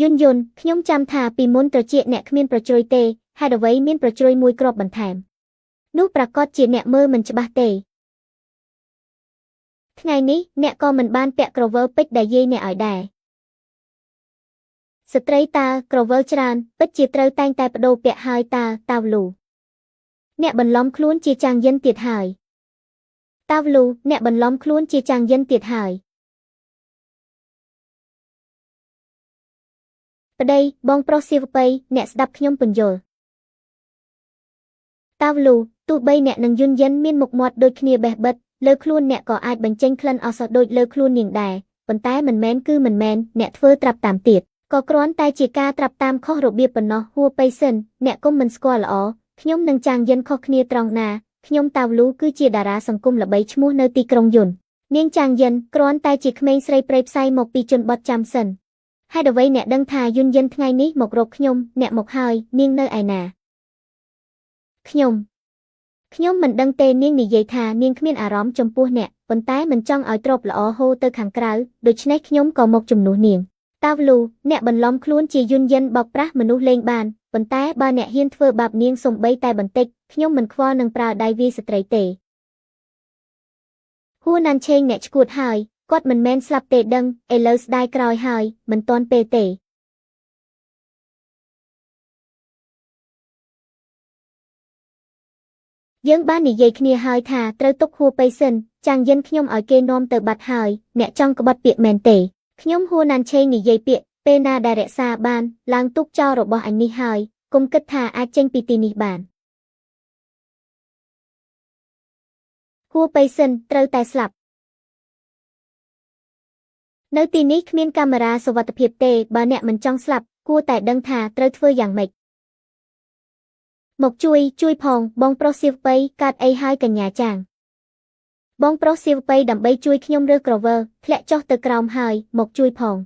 យន្តខ្ញុំចាំថាពីមុនត្រចៀកអ្នកគ្មានប្រជ្រុយទេហេតុអ្វីមានប្រជ្រុយមួយគ្រាប់បន្ថែមនោះប្រកាសជាអ្នកមើលមិនច្បាស់ទេថ្ងៃនេះអ្នកក៏មិនបានពាក់ក្រវិលពេជ្រដែលយាយអ្នកឲ្យដែរស្ត្រីតើក្រវិលច្រើនពិតជាត្រូវតែងតែបដូរពាក់ហើយតើតាវលូអ្នកបន្លំខ្លួនជាចាំងយិនទៀតហើយតាវលូអ្នកបន្លំខ្លួនជាចាំងយិនទៀតហើយប្តីបងប្រុសសៀវប៉ីអ្នកស្ដាប់ខ្ញុំពន្យល់តាវលូទោះបីអ្នកនឹងយន្តយិនមានមុខមាត់ដូចគ្នាបេះបិទលើខ្លួនអ្នកក៏អាចបញ្ចេញក្លិនអសោះដូចលើខ្លួននាងដែរប៉ុន្តែមិនមែនអ្នកធ្វើត្រាប់តាមទៀតក៏គ្រាន់តែជាការត្រាប់តាមខុសរបៀបប៉ុណ្ណោះហួបៃសិនអ្នកកុំមិនស្គាល់ល្អខ្ញុំនឹងចាំងយិនខុសគ្នាត្រង់ណាខ្ញុំតាវលូគឺជាតារាសង្គមល្បីឈ្មោះនៅទីក្រុងយន្តនាងចាំងយិនគ្រាន់តែជាក្មេងស្រីព្រៃផ្សៃមកពីជនបទចាំសិនហេតុអ្វីអ្នកដឹងថាយន្តយិនថ្ងៃនេះមករកខ្ញុំអ្នកមកហើយនាងនៅឯណាខ្ញុំមិនដឹងទេនាងនិយាយថានាងគ្មានអារម្មណ៍ចំពោះអ្នកប៉ុន្តែមិនចង់ឲ្យទ្រព្យល្អហូរទៅខាងក្រៅដូច្នេះខ្ញុំក៏មកជំនួសនាងតាវលូអ្នកបន្លំខ្លួនជាយន្តយិនបោកប្រាស់មនុស្សលេងបានប៉ុន្តែបើអ្នកហ៊ានធ្វើបាបនាងសំបីតែបន្តិចខ្ញុំមិនខ្វល់នឹងប្រើដៃវាយស្ត្រីទេហួរណាន់ឆេងអ្នកឈួតហើយគាត់មិនមែនស្លាប់ទេដឹងឥឡូវស្ដាយក្រោយហើយមិនទាន់ពេលទេយើងបាននិយាយគ្នាហើយថាត្រូវទុកហួបៃសិនចាំងយិនខ្ញុំឲ្យគេនាំទៅបាត់ហើយអ្នកចង់ក្បត់ពាក្យមែនទេខ្ញុំហួរណាន់ឆេងនិយាយពាក្យពេលណាដែលរក្សាបានឡើងទុកចោលរបស់អញនេះហើយកុំគិតថាអាចចេញពីទីនេះបានហួបៃសិនត្រូវតែស្លាប់នៅទីនេះគ្មានកាមេរ៉ាសុវត្ថិភាពទេបើអ្នកមិនចង់ស្លាប់គួរតែដឹងថាត្រូវធ្វើយ៉ាងម៉េចមកជួយផងបងប្រុសសៀវប៉ីកាត់អីហើយកញ្ញាចាងបងប្រុសសៀវប៉ីដើម្បីជួយខ្ញុំរើសក្រវិលធ្លាក់ចុះទៅក្រោមហើយមកជួយផង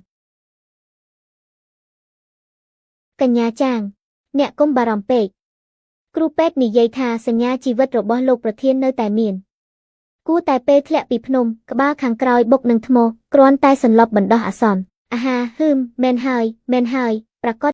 កញ្ញាចាងអ្នកកុំបារម្ភពេកគ្រូពេទ្យនិយាយថាសញ្ញាជីវិតរបស់លោកប្រធាននៅតែមានគួរតែពេលធ្លាក់ពីភ្នំក្បាលខាងក្រោយបុកនឹងថ្មគ្រាន់តែសន្លប់បណ្ដោះអាសន្នអាហាមែនហើយប្រកាស